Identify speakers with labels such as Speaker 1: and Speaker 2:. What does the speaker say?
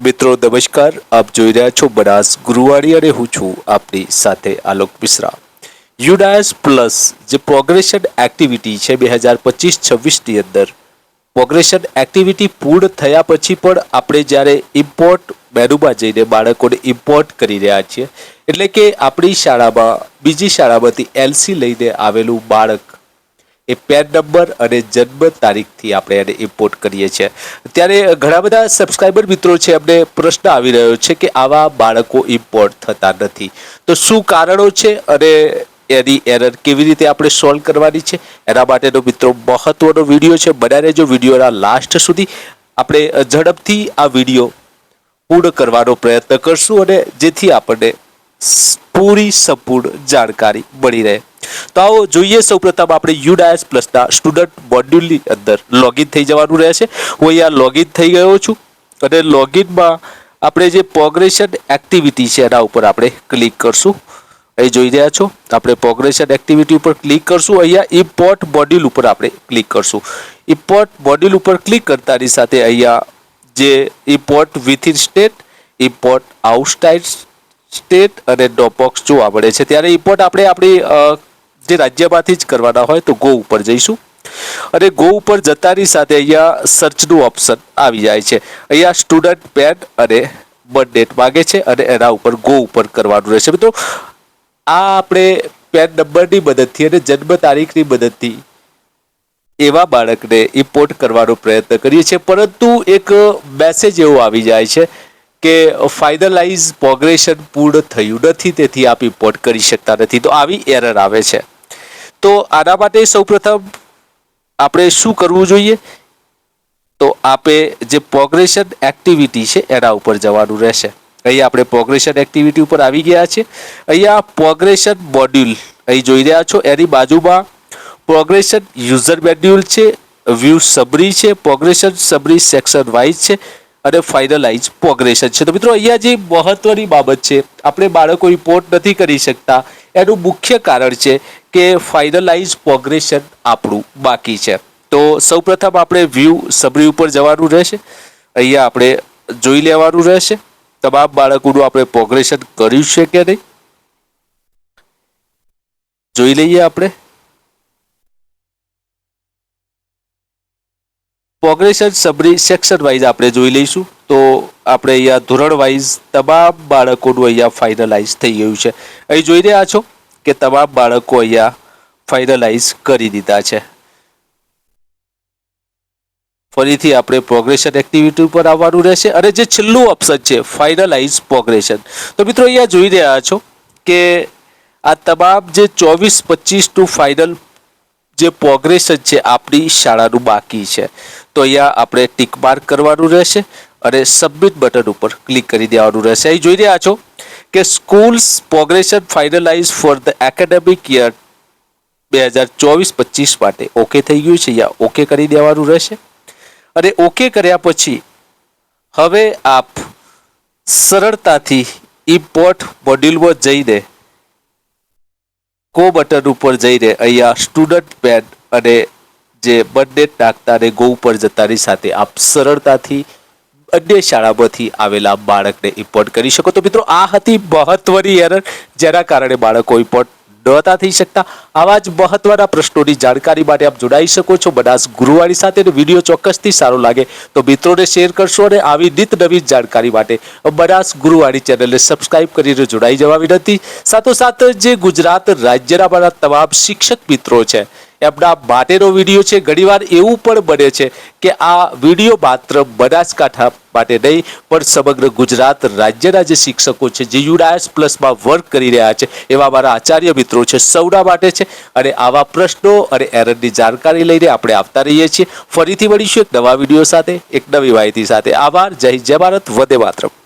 Speaker 1: મિત્રો નમસ્કાર, આપ જોઈ રહ્યા છો બનાસ ગુરુવાણી અને હું છું આપની સાથે આલોક મિશ્રા। યુડાયસ પ્લસ જે પ્રોગ્રેશન એક્ટિવિટી છે 2025-26ની અંદર પ્રોગ્રેશન એક્ટિવિટી પૂર્ણ થયા પછી પણ આપણે જ્યારે ઇમ્પોર્ટ મેનુમાં જઈને બાળકોને ઇમ્પોર્ટ કરી રહ્યા છીએ, એટલે કે આપણી શાળામાં બીજી શાળામાંથી એલસી લઈને આવેલું બાળક એ પેન નંબર અને જન્મ તારીખથી આપણે એને ઇમ્પોર્ટ કરીએ છીએ। ત્યારે ઘણા બધા સબસ્ક્રાઈબર મિત્રો છે, એમને પ્રશ્ન આવી રહ્યો છે કે આવા બાળકો ઇમ્પોર્ટ થતા નથી, તો શું કારણો છે અને એની એરર કેવી રીતે આપણે સોલ્વ કરવાની છે, એના માટેનો મિત્રો મહત્વનો વિડીયો છે। બનાવી રહેજો વિડીયોના લાસ્ટ સુધી। આપણે ઝડપથી આ વિડીયો પૂર્ણ કરવાનો પ્રયત્ન કરશું અને જેથી આપણને પૂરી સંપૂર્ણ જાણકારી મળી રહે। તો આવો જોઈએ। સૌપ્રથમ આપણે યુડાયસ પ્લસના સ્ટુડન્ટ મોડ્યુલની અંદર લોગિન થઈ જવાનું રહેશે। હું અહીંયા લોગિન થઈ ગયો છું અને લોગિનમાં આપણે જે પ્રોગ્રેશન એક્ટિવિટી છે એના ઉપર આપણે ક્લિક કરશું। અહીં જોઈ રહ્યા છો, આપણે પ્રોગ્રેશન એક્ટિવિટી ઉપર ક્લિક કરશું। અહીંયા ઇમ્પોર્ટ મોડ્યુલ ઉપર આપણે ક્લિક કરશું। ઇમ્પોર્ટ મોડ્યુલ ઉપર ક્લિક કરતાની સાથે અહીંયા જે import within state, import outside state અને ડ્રોપબોક્સ જોવા મળે છે। ત્યારે ઇમ્પોર્ટ આપણે આપણી જે રાજ્યમાંથી જ કરવાના હોય તો ગો ઉપર જઈશું અને ગો ઉપર જતાની સાથે અહીંયા સર્ચનું ઓપ્શન આવી જાય છે। અહીંયા સ્ટુડન્ટ પેન અને બર્થ ડેટ માગે છે અને એના ઉપર ગો ઉપર કરવાનું રહેશે। મિત્રો આ આપણે પેન નંબરની મદદથી અને જન્મ તારીખની મદદથી એવા બાળકને ઇમ્પોર્ટ કરવાનો પ્રયત્ન કરીએ છીએ, પરંતુ એક મેસેજ એવો આવી જાય છે કે ફાઇનલાઇઝ પ્રોગ્રેશન પૂર્ણ થયું નથી, તેથી આપ ઇમ્પોર્ટ કરી શકતા નથી। તો આવી એરર આવે છે। તો આના માટે સૌપ્રથમ આપણે શું કરવું જોઈએ? તો આપે જે પ્રોગ્રેશન એક્ટિવિટી છે એના ઉપર જવાનું રહેશે। અહીંયા આપણે પ્રોગ્રેશન એક્ટિવિટી ઉપર આવી ગયા છે। અહીંયા પ્રોગ્રેશન મોડ્યુલ અહીં જોઈ રહ્યા છો, એની બાજુમાં પ્રોગ્રેશન યુઝર મેન્યુઅલ છે, વ્યૂ સમરી છે, પ્રોગ્રેશન સમરી સેક્શન વાઇઝ છે અને ફાઇનલાઇઝ પ્રોગ્રેશન છે। તો મિત્રો અહીંયા જે મહત્વની બાબત છે, આપણે બાળકો ઇમ્પોર્ટ નથી કરી શકતા એનું મુખ્ય કારણ છે કે ફાઇનલાઇઝ પ્રોગ્રેશન આપણું બાકી છે। તો સૌપ્રથમ આપણે વ્યૂ સમરી ઉપર જવાનું રહેશે। અહીંયા આપણે જોઈ લેવાનું રહેશે તમામ બાળકોનું આપણે પ્રોગ્રેશન કર્યું છે કે નહીં, જોઈ લઈએ। આપણે પ્રોગ્રેશન સમરી સેક્શન વાઇઝ આપણે જોઈ લઈશું। તો આપણે અહીંયા ધોરણ વાઇઝ તમામ બાળકોનું અહીંયા ફાઇનલાઇઝ થઈ ગયું છે। અહીં જોઈ રહ્યા છો કે તમામ બાળકો અહીંયા ફાઇનલાઇઝ કરી દીધા છે। ફરીથી આપણે પ્રોગ્રેશન એક્ટિવિટી ઉપર આવવાનું રહેશે અને જે છેલ્લું ઓપ્શન છે ફાઇનલાઇઝ પ્રોગ્રેશન, તો મિત્રો અહીંયા જોઈ રહ્યા છો કે આ તમામ જે 24-25 ટુ ફાઇનલ જે પ્રોગ્રેશન છે આપણી શાળાનું બાકી છે, તો અહીંયા આપણે ટિક માર્ક કરવાનું રહેશે અને સબમિટ બટન ઉપર ક્લિક કરી દેવાનું રહેશે। અહીં જોઈ રહ્યા છો કે schools progression finalise for the academic year 2024-25 માટે ઓકે થઈ ગયું છે। અહીંયા ઓકે કરી દેવાનું રહેશે અને ઓકે કર્યા પછી હવે આપ સરળતાથી ઇમ્પોર્ટ મોડ્યુલમાં જઈને ગો બટન ઉપર જઈને અહીંયા સ્ટુડન્ટ પેન અને જે બર્થ ડેટ નાખતા અને ગો ઉપર જતાની સાથે આપ સરળતાથી અન્ય શાળામાંથી આવેલા બાળકને ઇમ્પોર્ટ કરી શકો। તો મિત્રો આ હતી મહત્વની એરર, જેના કારણે બાળકો ઇમ્પોર્ટ નહોતા થઈ શકતા। આવા જ મહત્વના પ્રશ્નોની જાણકારી માટે આપ જોડાઈ શકો છો બનાસ ગુરુવાણી સાથે। વિડીયો ચોક્કસથી સારો લાગે તો મિત્રોને શેર કરશો અને આવી નિત નવી જાણકારી માટે બનાસ ગુરુવાણી ચેનલને સબસ્ક્રાઇબ કરીને જોડાઈ જવા વિનંતી। સાથોસાથ જે ગુજરાત રાજ્યના મારા તમામ શિક્ષક મિત્રો છે એમના માટેનો વિડીયો છે। ઘણીવાર એવું પણ બને છે કે આ વિડીયો માત્ર બનાસકાંઠા માટે નહીં પણ સમગ્ર ગુજરાત રાજ્યના જે શિક્ષકો છે, જે યુડાયસ પ્લસમાં વર્ક કરી રહ્યા છે, એવા મારા આચાર્ય મિત્રો છે, સૌના માટે છે। અને આવા પ્રશ્નો અને એરરની જાણકારી લઈને આપણે આવતા રહીએ છીએ। ફરીથી મળીશું એક નવા વિડીયો સાથે, એક નવી માહિતી સાથે। આભાર। જય હિન્દ, જય ભારત, વંદે માતરમ।